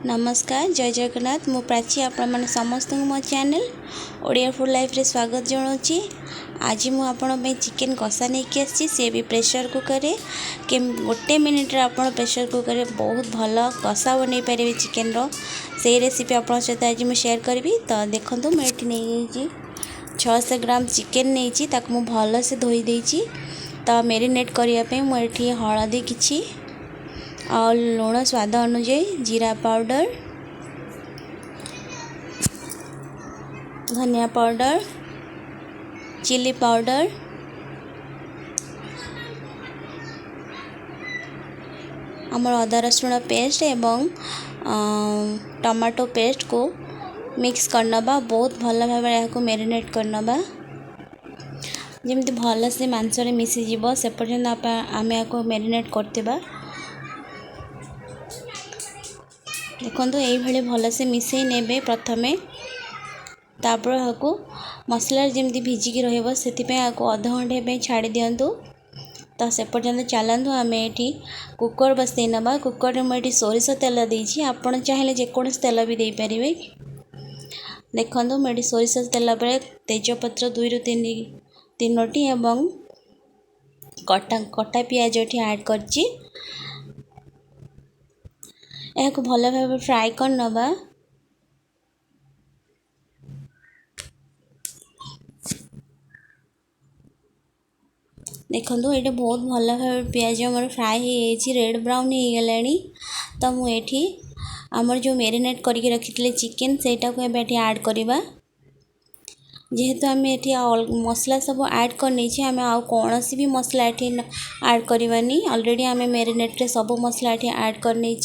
नमस्कार जय जगन्नाथ मु प्राची आपण मैंने समस्त मो चैनल ओडिया फूड लाइफ रे स्वागत जनाऊँगी। आज मु आपण चिकेन कषा नहीं कि आसी सी भी प्रेशर कुकर रे कि गोटे मिनिट रे आपण प्रेशर कुकर रे बहुत भल कषा बन पारे चिकेन रो से रेसिपी आपण सहित आज मुझे शेयर करी। तो देखो मुझे नहीं 600 ग्राम चिकेन नहीं ताक मु भल से धोई देछि। तो मेरिनेट करने मुझे हलदी किछि और लुण स्वाद अनुଯାयी जीरा पाउडर धनिया पाउडर चिली पाउडर आमर अदा रसुण पेस्ट एवं टमाटो पेस्ट को मिक्स करनबा बहुत भल भाव यहाँ मेरिनेट करनबा जमी भल से मांस मिसीज से पर्यंत आम यहाँ मेरिनेट करथिबा। देखो ये भल से मिसई ने प्रथमे तापर यहाँ मसला जमी भिजिकी रही अध घंटे छाड़ी दिंतु। तो से पर्यंत चलतु आम ये कुकर बसई नवा कुकर में मुझे सोरिष तेल देती आपड़ चाहिए जेकोसी तेल भी दे पारे। देखो मुझे सोरिष तेल पर तेजपत्र 2 ରୁ 3टी एवं कटा पियाज ये ऐड करची यहाँ भल भाव फ्राए कर नवा। देखो ये बहुत भल भाव पियाज मोर फ्राए हो रेड ब्राउन हो गलानी। तो मुझे आमर जो मेरिनेट करके रखी चिकेन सेटा को ऐड करवा जेहेतु आम ये मसला सब ऐड करनी आम आ कौन भी मसला ये ऐड करवानी ऑलरेडी आम मेरिनेट रे सब मसला ये ऐड करनी।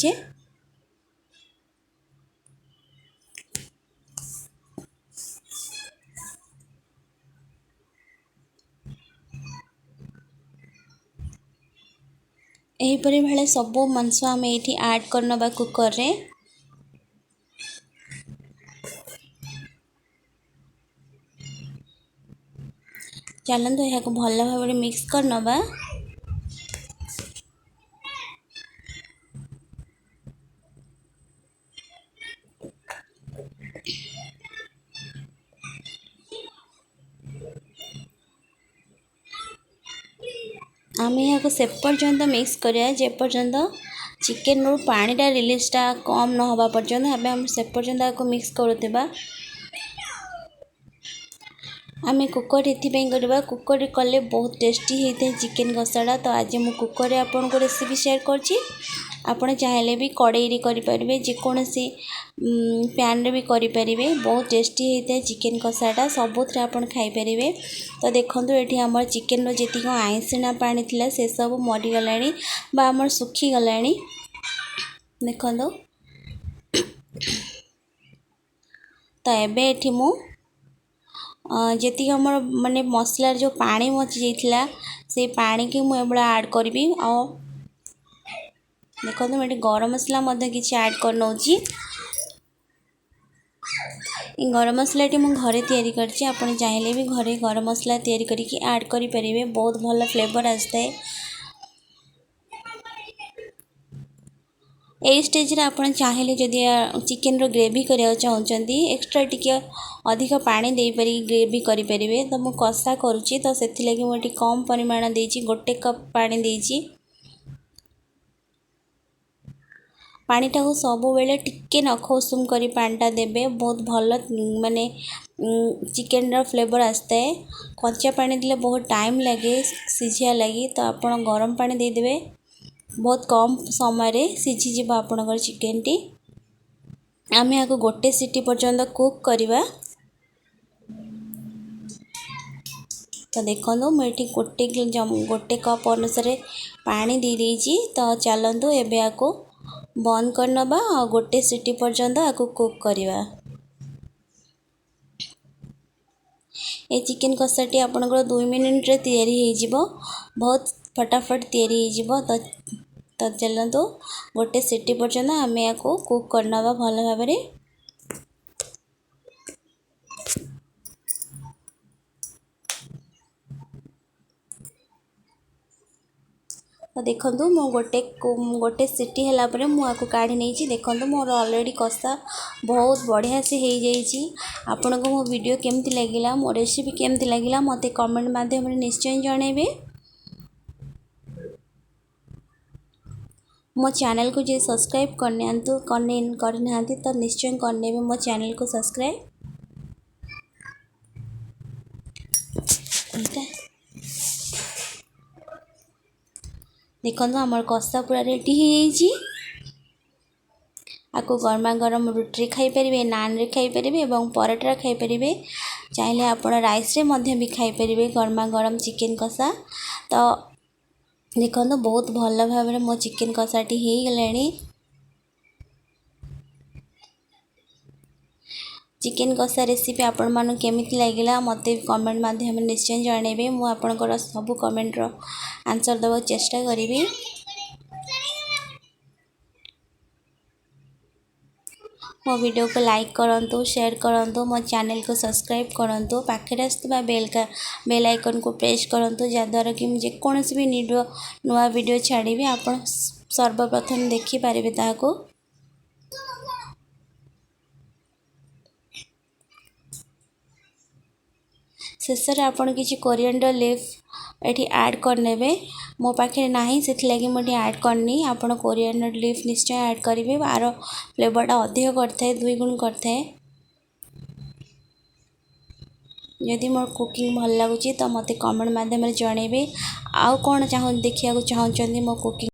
यहीपरी भाई सब मांस आम ये ऐड करनबा कुकर रे। चलते यहाँ भल भाव मिक्स करनबा। आम यहाँ से पर्यंत मिक्स करिया जे पर्यंत चिकेन रू पानीटा रिलीजटा कम न होबा पर्यंत आम से पर्यंत आपको मिक्स करुवा। आम कुकर ये करवा कुकर कले बहुत टेस्टी होता है चिकेन कषाटा। तो आज मु कुकर आपन को रेसिपी शेयर करछि। आपन चाहिए भी कड़ाई करें जेकोसी पैन रे भी करें बहुत टेस्टी होता है चिकेन कषाटा सबुथ आपन खाईपर। तो देखो ये आम चिकेन रो जी आईसीना पानी थिला से सब मरीगला आमर सुखीगला। देखो तो एबे मु जी आम माने मसलार जो पानी मची जाता से पानी की मुझे ऐड करी। देखो ये गरम मसला किसी ऐड कर नौची गरम मसला मु घरे तैयारी करछि। आपण चाहिए भी घरे गरम मसला तैयारी करके ऐड करि परिबे बहुत भल फ्लेवर आसता है। यही स्टेज रे आपण चाहिए जदि चिकेन रो ग्रेवी करिया चाहउचंदी एक्स्ट्रा टिके अधिक पानी दे पारी ग्रेवी करि परिबे। तो मु कषा करूची तो सेथि लागि मु कम परिमाण देछि 1 कप पानी देछि। पानीटा को सब बेले टिके नख उषुम करी पानीटा देबे बहुत भल माने चिकेन रो फ्लेवर आसता है। कच्चा पानी दिले बहुत टाइम लगे सिझिया लगी तो आपण गरम पानी दे देबे बहुत कम समय रे सिझी जिबा आपनकर चिकेन टी। आम यहाँ गोटे सीटी पर्यंत कुक करवा। तो देखो मुझे गोटे कप अनुसार पानी दे देछि। तो चलतु एबे आको बंद करनबा और गोटे सीटी पर्यंत आको कुक करवा। ये चिकेन कषाटी आपनकर 2 मिनिट रे तैयारी हो जिवो बहुत फटाफट तैयारी हो जिवो। तो चलतु गोटे सीटी पर्यंत आम या कुक करनबा भल भाव में। तो तो देखंतु मो गोटे सीटी हैला परे मु आको काढी नहीं देखंतु मोर ऑलरेडी कषा बहुत बढ़िया से हो जाइए। आपन को मो वीडियो केमती लगिला मो रेसिपी केमती लगिला मते कमेंट माध्यम रे निश्चय जणेबे। मो चैनल को जे सब्सक्राइब करने तो निश्चय करने मो चैनल को सब्सक्राइब। देखो आमर कषा पूरा रेडी हो आपको गर्मा गरम रुटी खाईपर नान रे खाईपर और पराठा खाईपर चाहिए आप राइस रे मध्य भी खाईपर गर्मा गरम चिकेन कषा। तो देखो बहुत भल भाव मो चिकेन कषाटी हो गलानी। चिकेन कषा रेसिपी आपण मानू केमिति लागिला मते कमेंट माध्यम निश्चय जणेबे। मु आपनकर सब कमेंट रो आंसर देबा चेष्टा करिबी। मो वीडियो को लाइक करंतु शेयर करंतु मो चैनल को सब्सक्राइब करंतु पाखे आसुवा बेल आइकन को प्रेस करंतु जद्वारा कि मुझे कौन भी नुआ वीडियो छाड़िबी आपण सर्वप्रथम देखि पारिबे ताको। शेष में आपड़ किसी कोरिएंडर लीफ ये ऐड करने मो पाखे ना से मुझे ऐड करनी आपड़ कोरिएंडर लीफ निश्चय ऐड करेंगे आर फ्लेवरटा अधिक करता दुई गुण करता। जदि मोर कुकिंग भल लगुच तो मत कमेंट माध्यम जनइबे आउ कौन देखा चाहते मो कुकिंग।